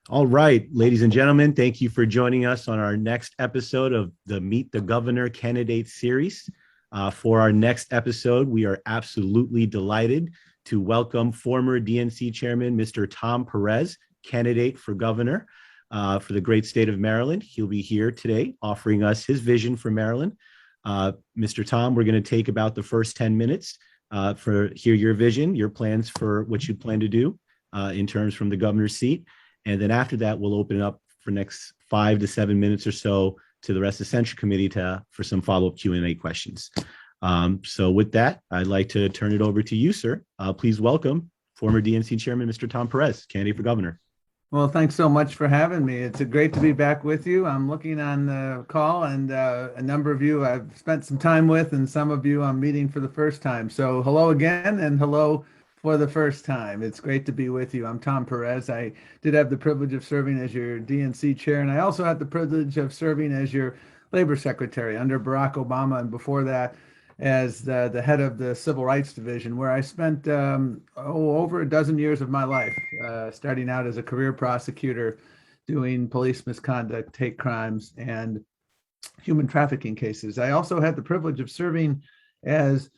All right, ladies and gentlemen, thank you for joining us on our next episode of the Meet the Governor candidate series. For our next episode, we are absolutely delighted to welcome former DNC chairman, Mr. Tom Perez, candidate for governor for the great state of Maryland. He'll be here today offering us his vision for Maryland. Mr. Tom, we're going to take about the first 10 minutes for hear your vision, your plans for what you plan to do in terms from the governor's seat. And then after that, we'll open it up for next 5 to 7 minutes or so to the rest of the Central Committee for some follow-up Q&A questions. So with that, I'd like to turn it over to you, sir. Please welcome former DNC Chairman, Mr. Tom Perez, candidate for governor. Well, thanks so much for having me. It's great to be back with you. I'm looking on the call, and a number of you I've spent some time with, and some of you I'm meeting for the first time. So hello again, and hello for the first time. It's great to be with you. I'm Tom Perez. I did have the privilege of serving as your DNC chair, and I also had the privilege of serving as your labor secretary under Barack Obama, and before that, as the head of the Civil Rights Division, where I spent over a dozen years of my life, starting out as a career prosecutor, doing police misconduct, hate crimes, and human trafficking cases. I also had the privilege of serving as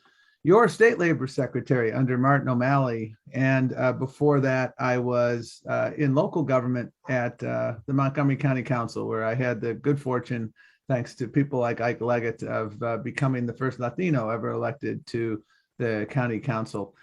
your state labor secretary under Martin O'Malley. And before that, I was in local government at the Montgomery County Council, where I had the good fortune, thanks to people like Ike Leggett, of becoming the first Latino ever elected to the county council.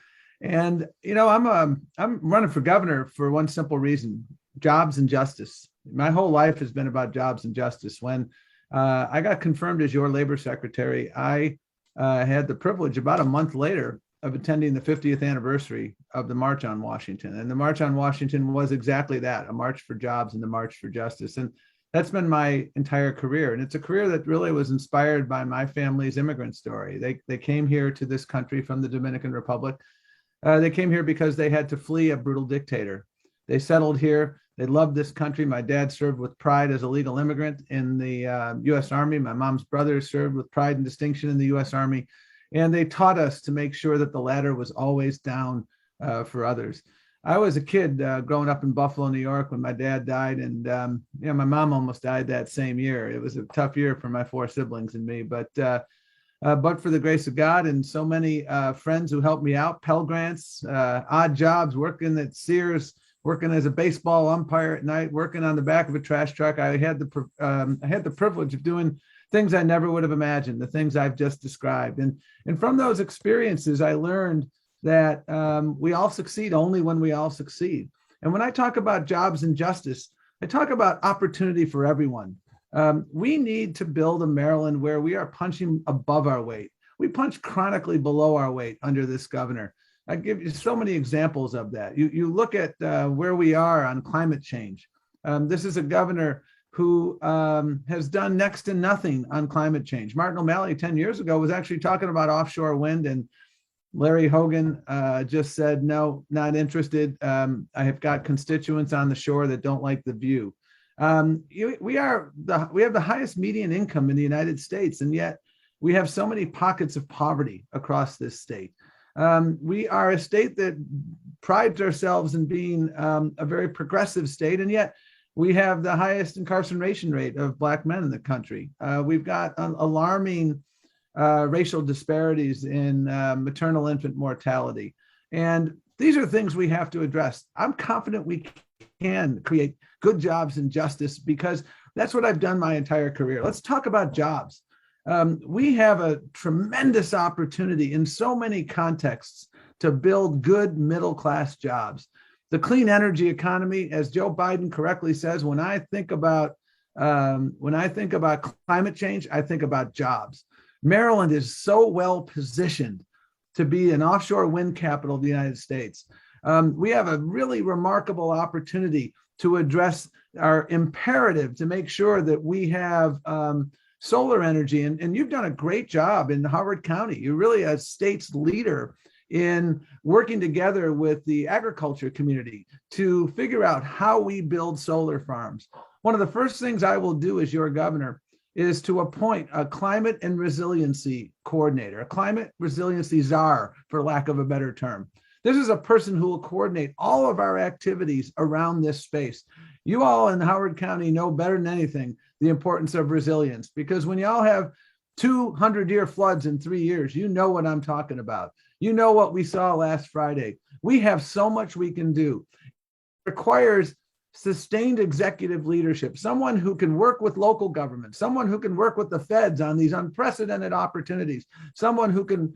And, I'm running for governor for one simple reason: jobs and justice. My whole life has been about jobs and justice. When I got confirmed as your labor secretary, I had the privilege about a month later of attending the 50th anniversary of the March on Washington. And the March on Washington was exactly that: a march for jobs and the march for justice. And that's been my entire career. And it's a career that really was inspired by my family's immigrant story. They came here to this country from the Dominican Republic. They came here because they had to flee a brutal dictator. They settled here. They loved this country. My dad served with pride as a legal immigrant in the U.S. Army. My mom's brother served with pride and distinction in the U.S. Army. And they taught us to make sure that the ladder was always down for others. I was a kid growing up in Buffalo, New York, when my dad died, and my mom almost died that same year. It was a tough year for my 4 siblings and me, but for the grace of God and so many friends who helped me out, Pell Grants, odd jobs, working at Sears, working as a baseball umpire at night, working on the back of a trash truck. I had the privilege of doing things I never would have imagined, the things I've just described, and from those experiences, I learned that we all succeed only when we all succeed. And when I talk about jobs and justice, I talk about opportunity for everyone. We need to build a Maryland where we are punching above our weight. We punch chronically below our weight under this governor. I give you so many examples of that. You look at where we are on climate change. This is a governor who has done next to nothing on climate change. Martin O'Malley 10 years ago was actually talking about offshore wind, and Larry Hogan just said, no, not interested. I have got constituents on the shore that don't like the view. We have the highest median income in the United States, and yet we have so many pockets of poverty across this state. We are a state that prides ourselves in being a very progressive state, and yet we have the highest incarceration rate of Black men in the country. We've got alarming racial disparities in maternal infant mortality. And these are things we have to address. I'm confident we can create good jobs and justice, because that's what I've done my entire career. Let's talk about jobs. We have a tremendous opportunity in so many contexts to build good middle-class jobs. The clean energy economy, as Joe Biden correctly says, when I think about climate change, I think about jobs. Maryland is so well positioned to be an offshore wind capital of the United States. We have a really remarkable opportunity to address our imperative to make sure that we have solar energy. And you've done a great job in Howard County. You're really a state's leader in working together with the agriculture community to figure out how we build solar farms. One of the first things I will do as your governor is to appoint a climate and resiliency coordinator, a climate resiliency czar, for lack of a better term. This is a person who will coordinate all of our activities around this space. You all in Howard County know better than anything the importance of resilience, because when y'all have 200-year floods in 3 years, you know what I'm talking about. You know what we saw last Friday. We have so much we can do. It requires sustained executive leadership, someone who can work with local government, someone who can work with the feds on these unprecedented opportunities, someone who can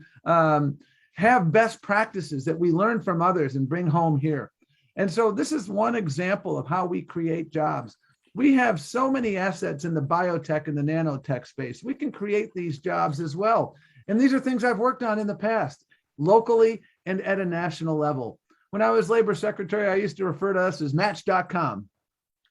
have best practices that we learn from others and bring home here. And so this is one example of how we create jobs. We have so many assets in the biotech and the nanotech space. We can create these jobs as well. And these are things I've worked on in the past, locally and at a national level. When I was labor secretary, I used to refer to us as Match.com.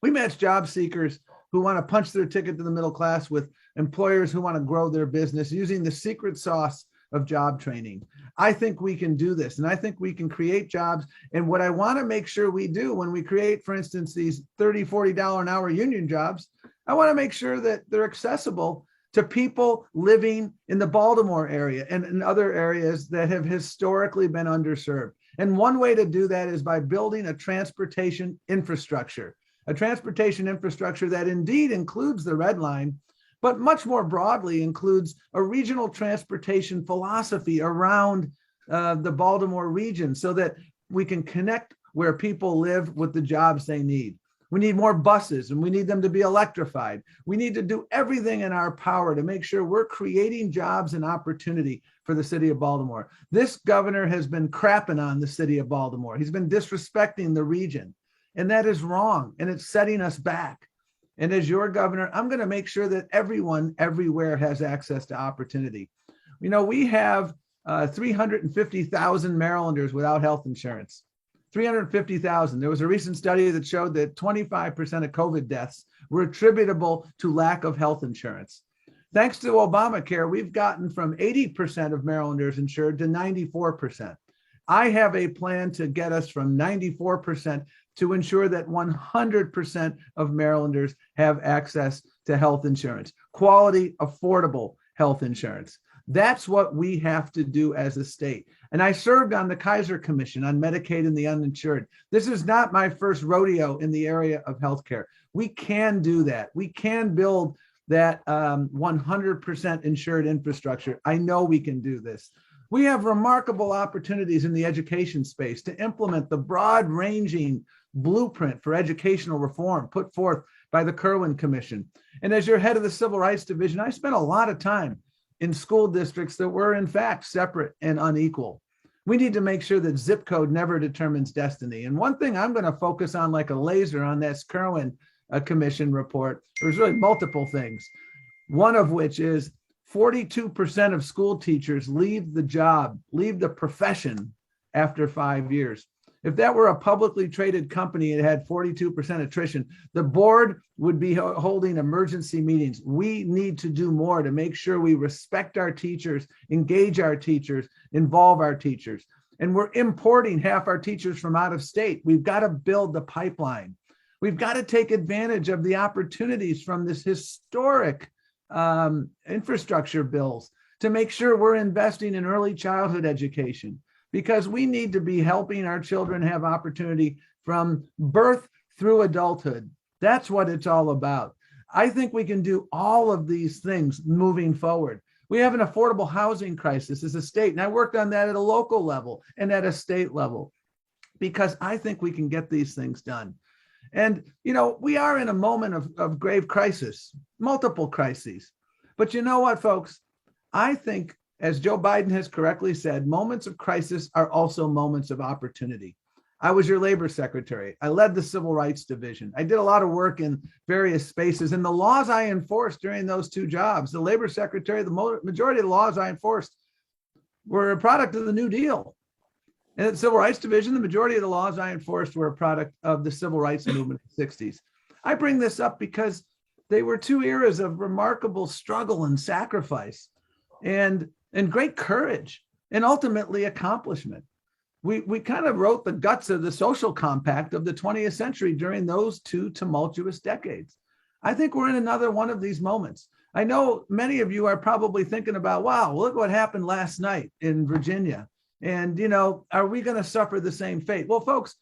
We match job seekers who want to punch their ticket to the middle class with employers who want to grow their business using the secret sauce of job training. I think we can do this, and I think we can create jobs. And what I want to make sure we do when we create, for instance, these $30, $40 an hour union jobs, I want to make sure that they're accessible to people living in the Baltimore area and in other areas that have historically been underserved. And one way to do that is by building a transportation infrastructure that indeed includes the Red Line, but much more broadly includes a regional transportation philosophy around the Baltimore region so that we can connect where people live with the jobs they need. We need more buses, and we need them to be electrified. We need to do everything in our power to make sure we're creating jobs and opportunity for the city of Baltimore. This governor has been crapping on the city of Baltimore. He's been disrespecting the region, and that is wrong, and it's setting us back. And as your governor, I'm going to make sure that everyone everywhere has access to opportunity. You know, we have 350,000 Marylanders without health insurance. 350,000. There was a recent study that showed that 25% of COVID deaths were attributable to lack of health insurance. Thanks to Obamacare, we've gotten from 80% of Marylanders insured to 94%. I have a plan to get us from 94% to ensure that 100% of Marylanders have access to health insurance, quality, affordable health insurance. That's what we have to do as a state. And I served on the Kaiser Commission on Medicaid and the uninsured. This is not my first rodeo in the area of healthcare. We can do that. We can build that 100% insured infrastructure. I know we can do this. We have remarkable opportunities in the education space to implement the broad-ranging blueprint for educational reform put forth by the Kirwan Commission. And as your head of the Civil Rights Division, I spent a lot of time in school districts that were in fact separate and unequal. We need to make sure that zip code never determines destiny. And one thing I'm going to focus on like a laser on this Kirwan Commission report, there's really multiple things. One of which is 42% of school teachers leave the job, leave the profession after 5 years. If that were a publicly traded company and had 42% attrition, the board would be holding emergency meetings. We need to do more to make sure we respect our teachers, engage our teachers, involve our teachers. And we're importing half our teachers from out of state. We've got to build the pipeline. We've got to take advantage of the opportunities from this historic infrastructure bills to make sure we're investing in early childhood education, because we need to be helping our children have opportunity from birth through adulthood. That's what it's all about. I think we can do all of these things moving forward. We have an affordable housing crisis as a state, and I worked on that at a local level and at a state level, because I think we can get these things done. And, you know, we are in a moment of grave crisis, multiple crises. But you know what, folks? I think, as Joe Biden has correctly said, moments of crisis are also moments of opportunity. I was your labor secretary. I led the Civil Rights Division. I did a lot of work in various spaces. And the laws I enforced during those two jobs, the labor secretary, the majority of the laws I enforced were a product of the New Deal. And at the Civil Rights Division, the majority of the laws I enforced were a product of the Civil Rights Movement of the 60s. I bring this up because they were two eras of remarkable struggle and sacrifice and great courage and ultimately accomplishment. We kind of wrote the guts of the social compact of the 20th century during those two tumultuous decades. I think we're in another one of these moments. I know many of you are probably thinking about, wow, look what happened last night in Virginia. And, you know, are we going to suffer the same fate? Well, folks,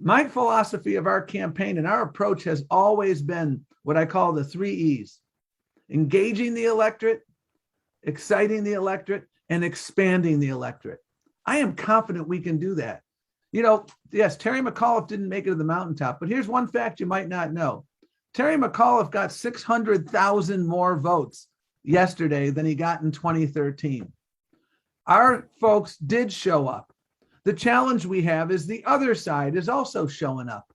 My philosophy of our campaign and our approach has always been what I call the 3 E's: engaging the electorate, exciting the electorate, and expanding the electorate. I am confident we can do that. Yes, Terry McAuliffe didn't make it to the mountaintop, but here's one fact you might not know. Terry McAuliffe got 600,000 more votes yesterday than he got in 2013. Our folks did show up. The challenge we have is the other side is also showing up.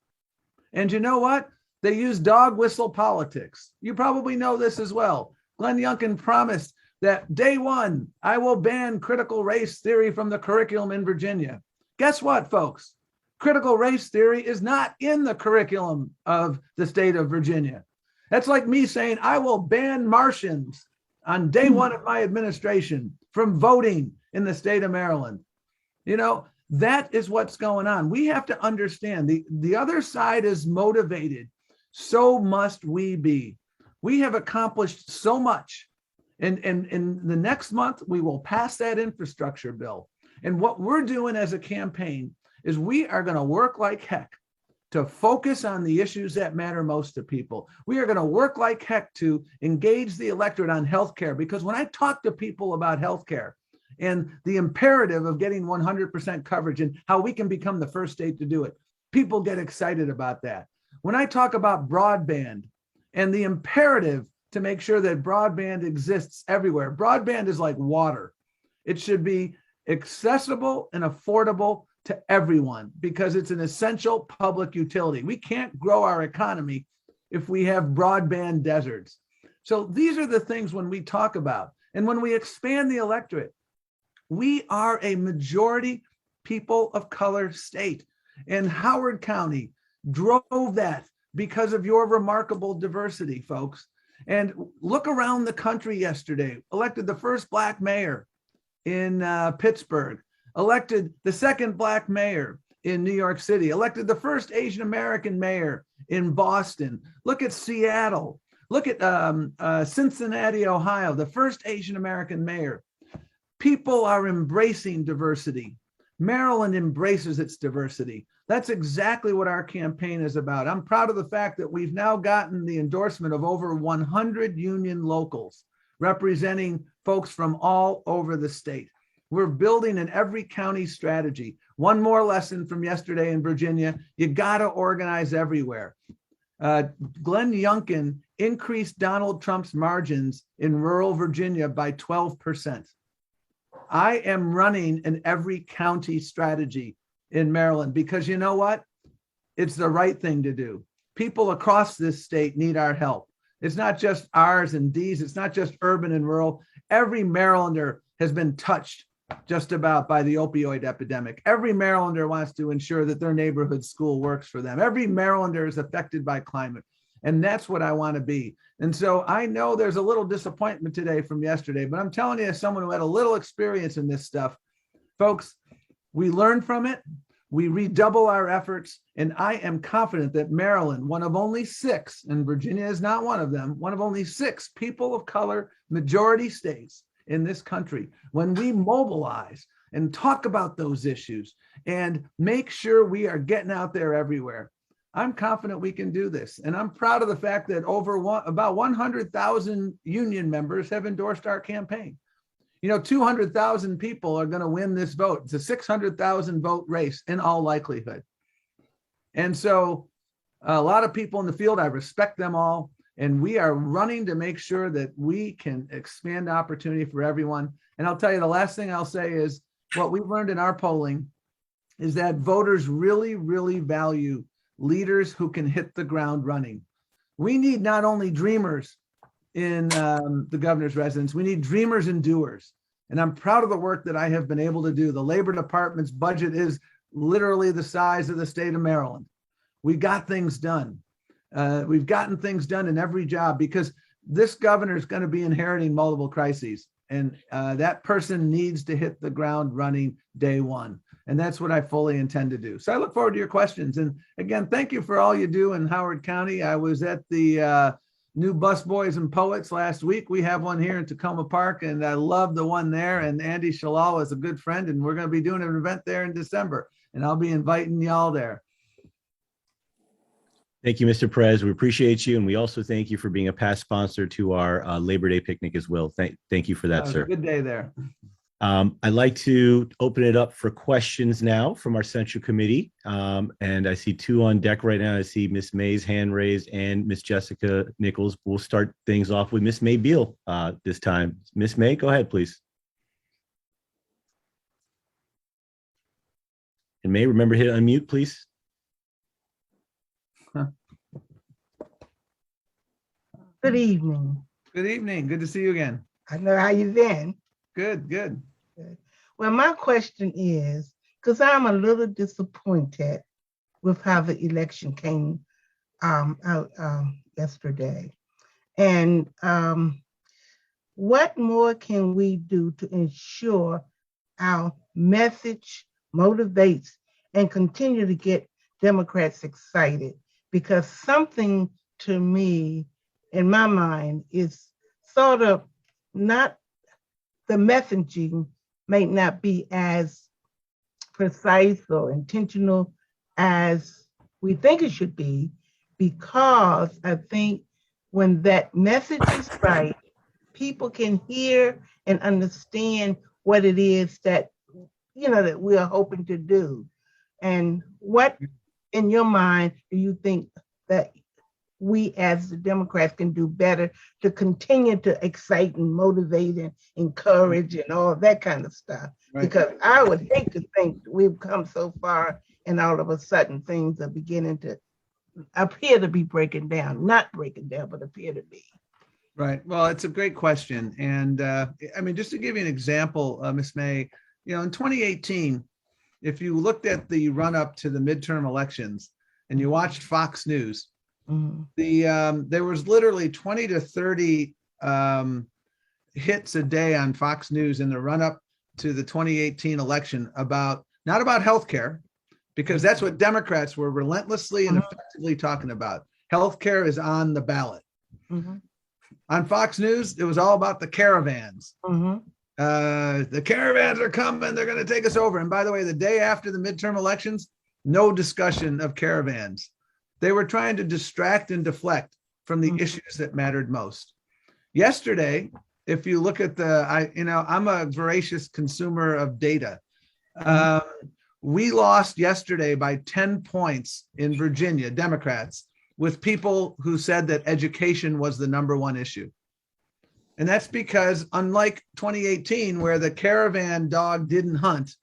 And you know what? They use dog whistle politics. You probably know this as well. Glenn Youngkin promised that day one, I will ban critical race theory from the curriculum in Virginia. Guess what, folks? Critical race theory is not in the curriculum of the state of Virginia. That's like me saying, I will ban Martians on day one of my administration from voting in the state of Maryland. That is what's going on. We have to understand the other side is motivated. So must we be. We have accomplished so much. And in the next month, we will pass that infrastructure bill. And what we're doing as a campaign is we are going to work like heck to focus on the issues that matter most to people. We are going to work like heck to engage the electorate on healthcare, because when I talk to people about healthcare and the imperative of getting 100% coverage and how we can become the first state to do it, people get excited about that. When I talk about broadband and the imperative to make sure that broadband exists everywhere, broadband is like water. It should be accessible and affordable to everyone because it's an essential public utility. We can't grow our economy if we have broadband deserts. So these are the things when we talk about, and when we expand the electorate, we are a majority people of color state, and Howard County drove that because of your remarkable diversity, folks. And look around the country yesterday, elected the first Black mayor in Pittsburgh, elected the second Black mayor in New York City, elected the first Asian American mayor in Boston. Look at Seattle. Look at Cincinnati, Ohio, the first Asian American mayor. People are embracing diversity. Maryland embraces its diversity. That's exactly what our campaign is about. I'm proud of the fact that we've now gotten the endorsement of over 100 union locals representing folks from all over the state. We're building an every county strategy. One more lesson from yesterday in Virginia, you gotta organize everywhere. Glenn Youngkin increased Donald Trump's margins in rural Virginia by 12%. I am running an every county strategy in Maryland because you know what? It's the right thing to do. People across this state need our help. It's not just R's and D's. It's not just urban and rural. Every Marylander has been touched just about by the opioid epidemic. Every Marylander wants to ensure that their neighborhood school works for them. Every Marylander is affected by climate. And that's what I want to be. And so I know there's a little disappointment today from yesterday, but I'm telling you, as someone who had a little experience in this stuff, folks, we learn from it. We redouble our efforts, and I am confident that Maryland, one of only 6, and Virginia is not one of them, one of only 6 people of color majority states in this country, when we mobilize and talk about those issues and make sure we are getting out there everywhere, I'm confident we can do this. And I'm proud of the fact that about 100,000 union members have endorsed our campaign. 200,000 people are going to win this vote. It's a 600,000 vote race in all likelihood. And so a lot of people in the field, I respect them all. And we are running to make sure that we can expand opportunity for everyone. And I'll tell you, the last thing I'll say is what we've learned in our polling is that voters really, really value leaders who can hit the ground running. We need not only dreamers in the governor's residence, we need dreamers and doers. And I'm proud of the work that I have been able to do. The Labor Department's budget is literally the size of the state of Maryland. We got things done. We've gotten things done in every job because this governor is going to be inheriting multiple crises. And that person needs to hit the ground running day one. And that's what I fully intend to do. So I look forward to your questions. And again, thank you for all you do in Howard County. I was at the new Bus Boys and Poets last week. We have one here in Tacoma Park, and I love the one there. And Andy Shalal is a good friend, and we're going to be doing an event there in December. And I'll be inviting y'all there. Thank you, Mr. Perez. We appreciate you. And we also thank you for being a past sponsor to our Labor Day picnic as well. Thank you for that, sir. Good day there. I'd like to open it up for questions now from our Central Committee. And I see two on deck right now. I see Miss May's hand raised and Miss Jessica Nichols. We'll start things off with Miss May Beal this time. Miss May, go ahead, please. And May, remember to hit unmute, please. Good evening. Good evening. Good to see you again. I know how you been. Good. Well, my question is, because I'm a little disappointed with how the election came out yesterday. And what more can we do to ensure our message motivates and continue to get Democrats excited? Because something to me, in my mind, is sort of not, the messaging may not be as precise or intentional as we think it should be, because I think when that message is right, people can hear and understand what it is that, that we are hoping to do. And what, in your mind, do you think that we as the Democrats can do better to continue to excite and motivate and encourage and all that kind of stuff? Right. Because I would hate to think we've come so far and all of a sudden things are beginning to appear to be breaking down, not breaking down, but appear to be. Right. Well, it's a great question. And I mean, just to give you an example, Ms. May, in 2018, if you looked at the run up to the midterm elections and you watched Fox News, there was literally 20 to 30 hits a day on Fox News in the run up to the 2018 election about, not about healthcare, because that's what Democrats were relentlessly and effectively talking about. Healthcare is on the ballot. On Fox News, it was all about the caravans. The caravans are coming, they're going to take us over. And by the way, the day after the midterm elections, no discussion of caravans. They were trying to distract and deflect from the issues that mattered most. Yesterday, if you look at I'm a voracious consumer of data. We lost yesterday by 10 points in Virginia, Democrats, with people who said that education was the number one issue. And that's because, unlike 2018, where the caravan dog didn't hunt,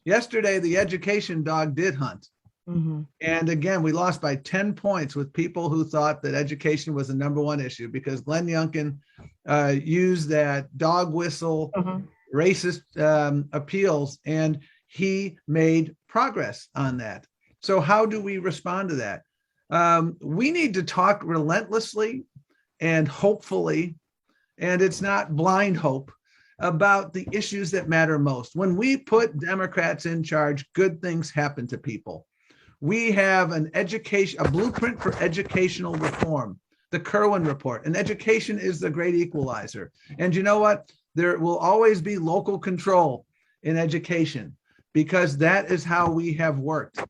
yesterday the education dog did hunt. And again, we lost by 10 points with people who thought that education was the number one issue, because Glenn Youngkin used that dog whistle, racist appeals, and he made progress on that. So how do we respond to that? We need to talk relentlessly and hopefully, and it's not blind hope, about the issues that matter most. When we put Democrats in charge, good things happen to people. We have a blueprint for educational reform, the Kerwin report, and education is the great equalizer. And you know what? There will always be local control in education, because that is how we have worked.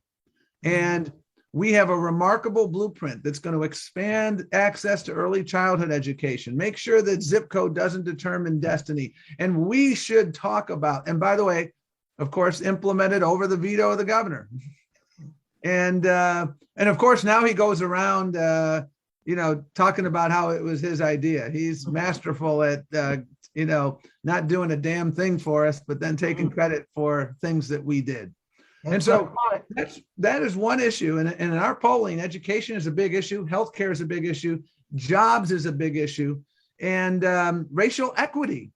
And we have a remarkable blueprint that's going to expand access to early childhood education, make sure that zip code doesn't determine destiny. And we should talk about, and by the way, of course, implemented over the veto of the governor. And of course, now he goes around, talking about how it was his idea. He's masterful at, not doing a damn thing for us, but then taking credit for things that we did. And so that is one issue. And in our polling, education is a big issue. Healthcare is a big issue. Jobs is a big issue. And racial equity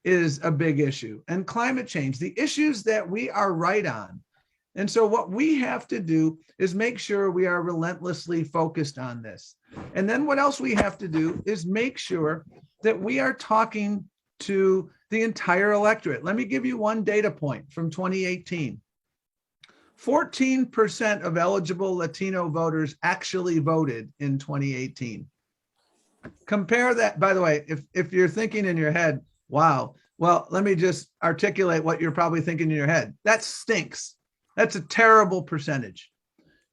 is a big issue. And climate change, the issues that we are right on. And so what we have to do is make sure we are relentlessly focused on this. And then what else we have to do is make sure that we are talking to the entire electorate. Let me give you one data point from 2018. 14% of eligible Latino voters actually voted in 2018. Compare that, by the way, if you're thinking in your head, wow, well, let me just articulate what you're probably thinking in your head. That stinks. That's a terrible percentage.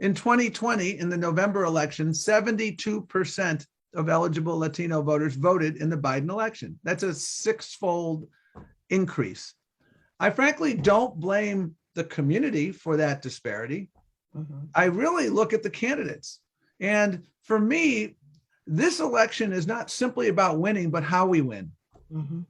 In 2020, in the November election, 72% of eligible Latino voters voted in the Biden election. That's a six-fold increase. I frankly don't blame the community for that disparity. I really look at the candidates. And for me, this election is not simply about winning, but how we win.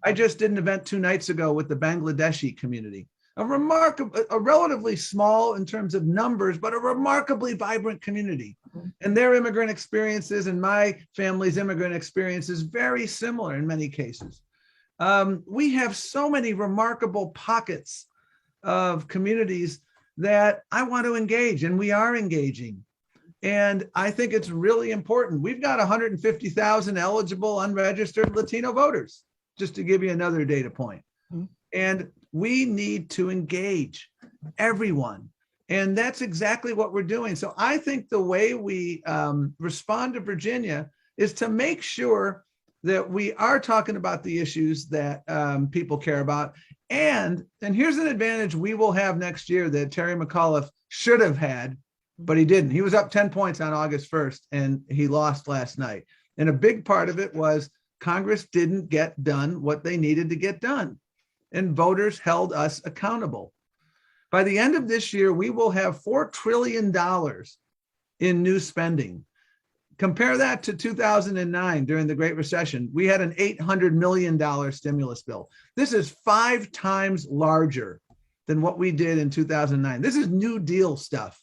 I just did an event 2 nights ago with the Bangladeshi community, a relatively small in terms of numbers, but a remarkably vibrant community. And their immigrant experiences and my family's immigrant experience is very similar in many cases. We have so many remarkable pockets of communities that I want to engage, and we are engaging. And I think it's really important. We've got 150,000 eligible unregistered Latino voters, just to give you another data point. And we need to engage everyone. And that's exactly what we're doing. So I think the way we respond to Virginia is to make sure that we are talking about the issues that people care about. And here's an advantage we will have next year that Terry McAuliffe should have had, but he didn't. He was up 10 points on August 1st, and he lost last night. And a big part of it was Congress didn't get done what they needed to get done, and voters held us accountable. By the end of this year, we will have $4 trillion in new spending. Compare that to 2009 during the Great Recession. We had an $800 million stimulus bill. This is 5 times larger than what we did in 2009. This is New Deal stuff.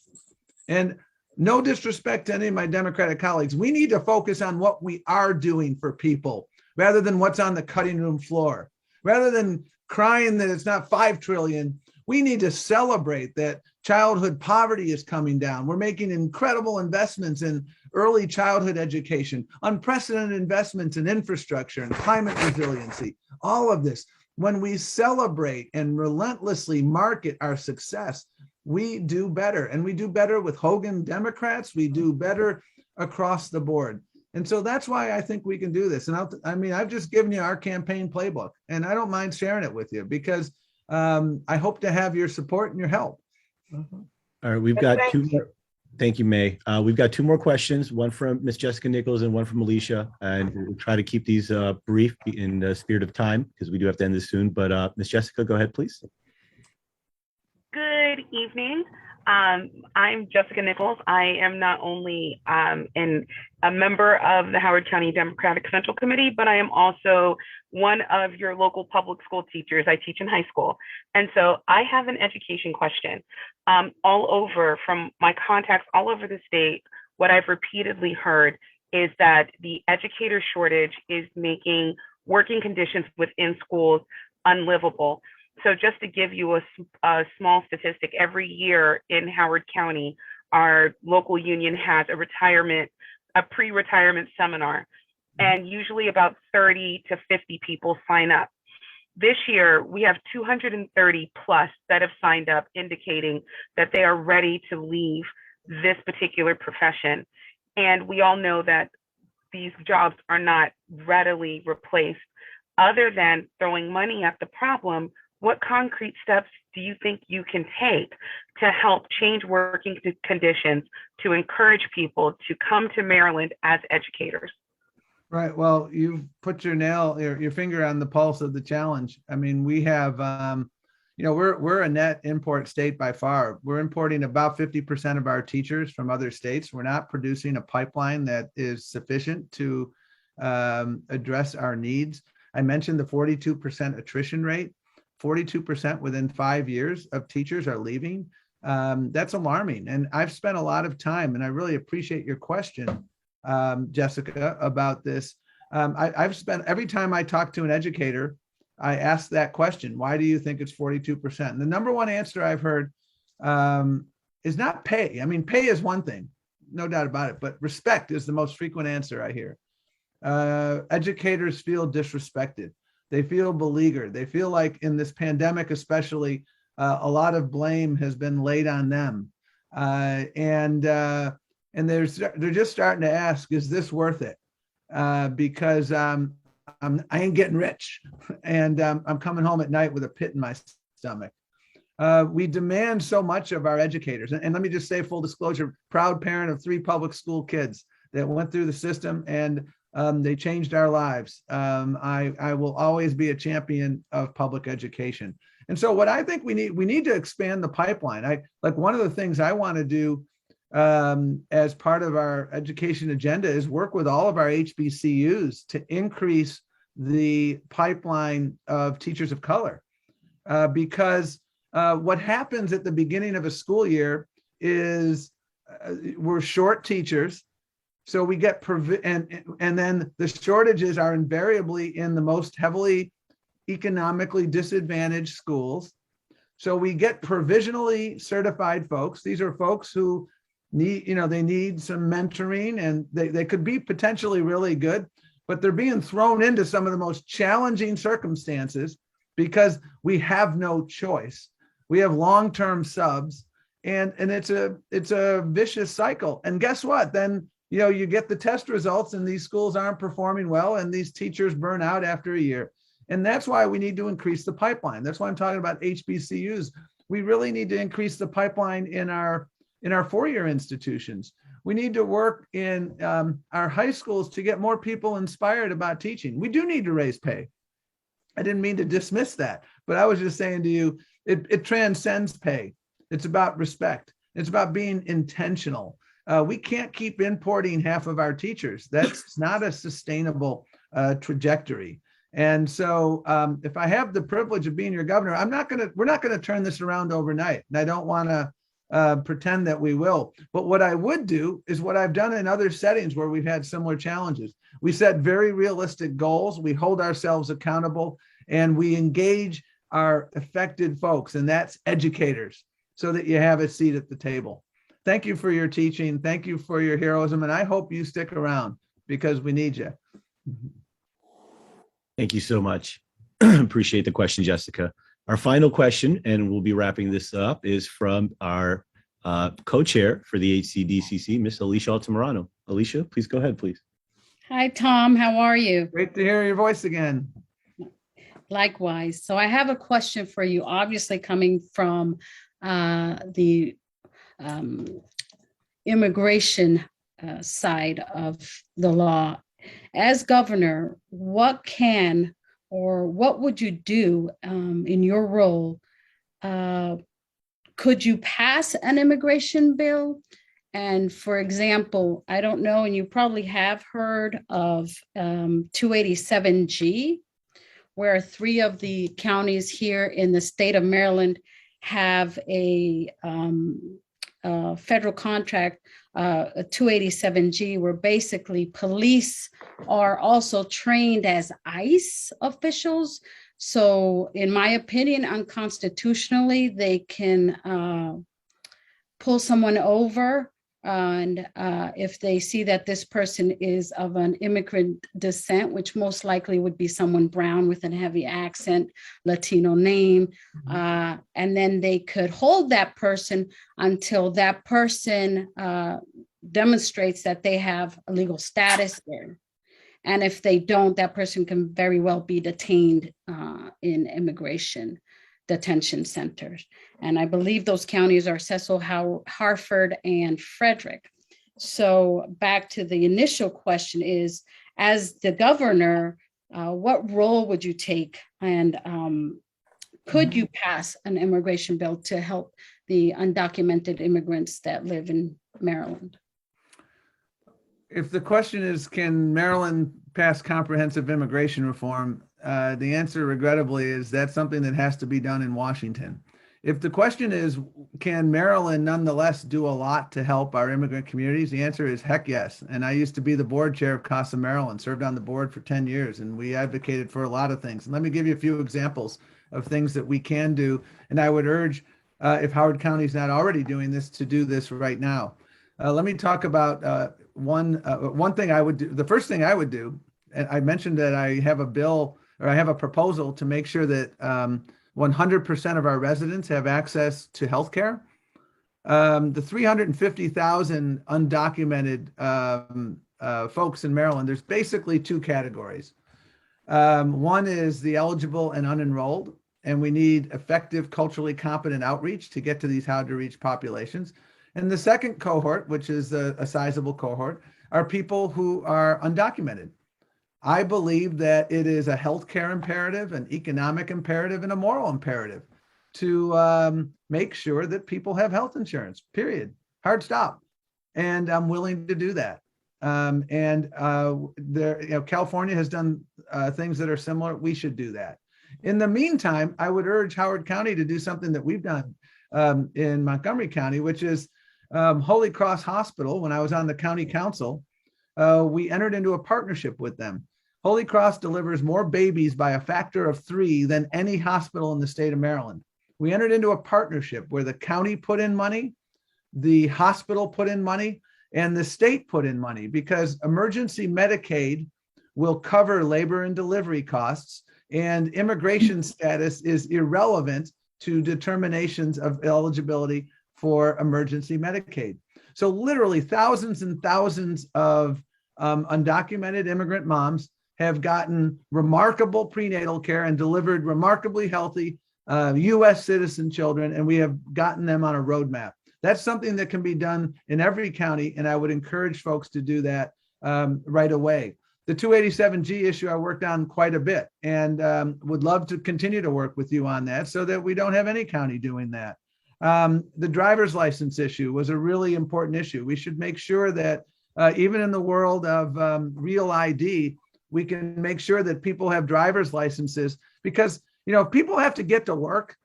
And no disrespect to any of my Democratic colleagues, we need to focus on what we are doing for people rather than what's on the cutting room floor. Rather than crying that it's not 5 trillion, we need to celebrate that childhood poverty is coming down. We're making incredible investments in early childhood education, unprecedented investments in infrastructure and climate resiliency, all of this. When we celebrate and relentlessly market our success, we do better. And we do better with Hogan Democrats. We do better across the board. And so that's why I think we can do this. And I've just given you our campaign playbook, and I don't mind sharing it with you because I hope to have your support and your help. All right, we've got two more. Thank you, May. We've got 2 more questions, one from Ms. Jessica Nichols and one from Alicia. And we'll try to keep these brief in the spirit of time because we do have to end this soon. But Ms. Jessica, go ahead, please. Good evening. I'm Jessica Nichols. I am not only a member of the Howard County Democratic Central Committee, but I am also one of your local public school teachers. I teach in high school. And so I have an education question. All over, from my contacts all over the state, what I've repeatedly heard is that the educator shortage is making working conditions within schools unlivable. So just to give you a small statistic, every year in Howard County, our local union has a pre-retirement seminar, and usually about 30 to 50 people sign up. This year, we have 230 plus that have signed up, indicating that they are ready to leave this particular profession. And we all know that these jobs are not readily replaced. Other than throwing money at the problem, what concrete steps do you think you can take to help change working conditions to encourage people to come to Maryland as educators? Right. Well, you've put your finger on the pulse of the challenge. I mean, we have, we're a net import state by far. We're importing about 50% of our teachers from other states. We're not producing a pipeline that is sufficient to address our needs. I mentioned the 42% attrition rate. 42% within 5 years of teachers are leaving. That's alarming. And I've spent a lot of time, and I really appreciate your question, Jessica, about this. I've spent, every time I talk to an educator, I ask that question, why do you think it's 42%? And the number one answer I've heard is not pay. I mean, pay is one thing, no doubt about it, but respect is the most frequent answer I hear. Educators feel disrespected. They feel beleaguered. They feel like in this pandemic, especially, a lot of blame has been laid on them. And they're just starting to ask, is this worth it? Because I ain't getting rich, and I'm coming home at night with a pit in my stomach. We demand so much of our educators. And let me just say, full disclosure, proud parent of 3 public school kids that went through the system, and they changed our lives. I will always be a champion of public education. And so what I think we need to expand the pipeline. Like one of the things I want to do as part of our education agenda is work with all of our HBCUs to increase the pipeline of teachers of color. Because what happens at the beginning of a school year is we're short teachers. So we get, and then the shortages are invariably in the most heavily economically disadvantaged schools. So we get provisionally certified folks. These are folks who need, they need some mentoring, and they could be potentially really good, but they're being thrown into some of the most challenging circumstances because we have no choice. We have long-term subs, and it's a vicious cycle. And guess what? Then you get the test results, and these schools aren't performing well, and these teachers burn out after a year. And that's why we need to increase the pipeline. That's why I'm talking about HBCUs. We really need to increase the pipeline in our 4-year institutions. We need to work in our high schools to get more people inspired about teaching. We do need to raise pay. I didn't mean to dismiss that, but I was just saying to you, it transcends pay. It's about respect. It's about being intentional. We can't keep importing half of our teachers. That's not a sustainable trajectory. And so if I have the privilege of being your governor, we're not going to turn this around overnight. And I don't want to pretend that we will. But what I would do is what I've done in other settings where we've had similar challenges. We set very realistic goals. We hold ourselves accountable, and we engage our affected folks, and that's educators, so that you have a seat at the table. Thank you for your teaching. Thank you for your heroism. And I hope you stick around because we need you. Thank you so much. Appreciate the question, Jessica. Our final question, and we'll be wrapping this up, is from our co-chair for the HCDCC, Miss Alicia Altamirano. Alicia, please go ahead, please. Hi, Tom. How are you? Great to hear your voice again. Likewise. So I have a question for you, obviously coming from the immigration side of the law. As governor, what would you do in your role? Could you pass an immigration bill? And for example, I don't know, and you probably have heard of 287G, where 3 of the counties here in the state of Maryland have a federal contract, 287G, where basically police are also trained as ICE officials. So in my opinion, unconstitutionally, they can pull someone over, and if they see that this person is of an immigrant descent, which most likely would be someone brown with a heavy accent, Latino name, and then they could hold that person until that person demonstrates that they have a legal status there. And if they don't, that person can very well be detained in immigration detention centers. And I believe those counties are Cecil, Hartford, and Frederick. So back to the initial question is, as the governor, what role would you take? And could you pass an immigration bill to help the undocumented immigrants that live in Maryland? If the question is, can Maryland pass comprehensive immigration reform? The answer, regrettably, is that's something that has to be done in Washington. If the question is, can Maryland nonetheless do a lot to help our immigrant communities? The answer is heck yes. And I used to be the board chair of CASA Maryland, served on the board for 10 years, and we advocated for a lot of things. And let me give you a few examples of things that we can do. And I would urge, if Howard County is not already doing this, to do this right now. Let me talk about one thing I would do. The first thing I would do, and I mentioned that I have a bill, or I have a proposal to make sure that 100% of our residents have access to healthcare. The 350,000 undocumented folks in Maryland, there's basically 2 categories. One is the eligible and unenrolled, and we need effective, culturally competent outreach to get to these hard-to-reach populations. And the second cohort, which is a sizable cohort, are people who are undocumented. I believe that it is a healthcare imperative, an economic imperative, and a moral imperative to make sure that people have health insurance, period. Hard stop. And I'm willing to do that. California has done things that are similar. We should do that. In the meantime, I would urge Howard County to do something that we've done in Montgomery County, which is Holy Cross Hospital. When I was on the county council, we entered into a partnership with them. Holy Cross delivers more babies by a factor of 3 than any hospital in the state of Maryland. We entered into a partnership where the county put in money, the hospital put in money, and the state put in money, because emergency Medicaid will cover labor and delivery costs, and immigration status is irrelevant to determinations of eligibility for emergency Medicaid. So literally thousands and thousands of undocumented immigrant moms have gotten remarkable prenatal care and delivered remarkably healthy US citizen children, and we have gotten them on a roadmap. That's something that can be done in every county, and I would encourage folks to do that right away. The 287G issue I worked on quite a bit, and would love to continue to work with you on that so that we don't have any county doing that. The driver's license issue was a really important issue. We should make sure that even in the world of real ID, we can make sure that people have driver's licenses, because if people have to get to work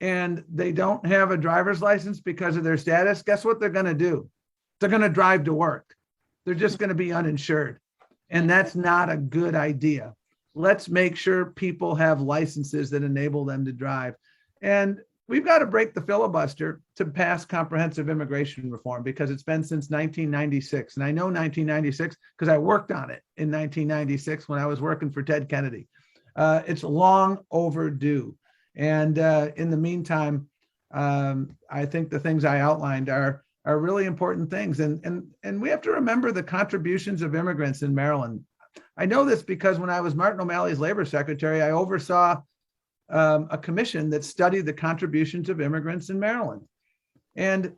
and they don't have a driver's license because of their status, guess what they're going to do? They're going to drive to work. They're just going to be uninsured. And that's not a good idea. Let's make sure people have licenses that enable them to drive. And we've got to break the filibuster to pass comprehensive immigration reform, because it's been since 1996. And I know 1996 because I worked on it in 1996 when I was working for Ted Kennedy. It's long overdue. And in the meantime, I think the things I outlined are really important things. And we have to remember the contributions of immigrants in Maryland. I know this because when I was Martin O'Malley's labor secretary, I oversaw a commission that studied the contributions of immigrants in Maryland. And,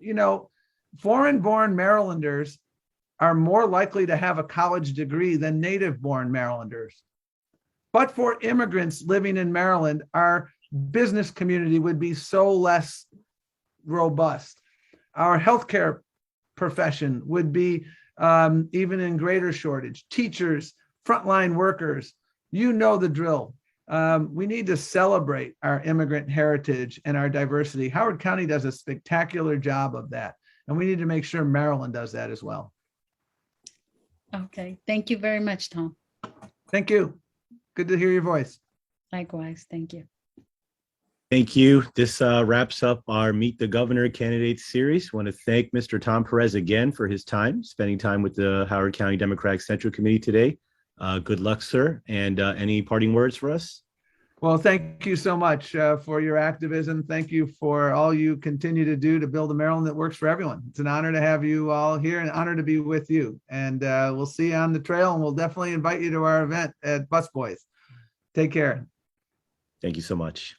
foreign-born Marylanders are more likely to have a college degree than native-born Marylanders. But for immigrants living in Maryland, our business community would be so less robust. Our healthcare profession would be even in greater shortage. Teachers, frontline workers, you know the drill. We need to celebrate our immigrant heritage and our diversity. Howard County does a spectacular job of that, and we need to make sure Maryland does that as well. Okay, thank you very much, Tom. Thank you. Good to hear your voice. Likewise, thank you. Thank you. This wraps up our Meet the Governor Candidates series. I want to thank Mr. Tom Perez again for his time, spending time with the Howard County Democratic Central Committee today. Good luck, sir. And any parting words for us? Well, thank you so much for your activism. Thank you for all you continue to do to build a Maryland that works for everyone. It's an honor to have you all here, and an honor to be with you. And we'll see you on the trail, and we'll definitely invite you to our event at Busboys. Take care. Thank you so much.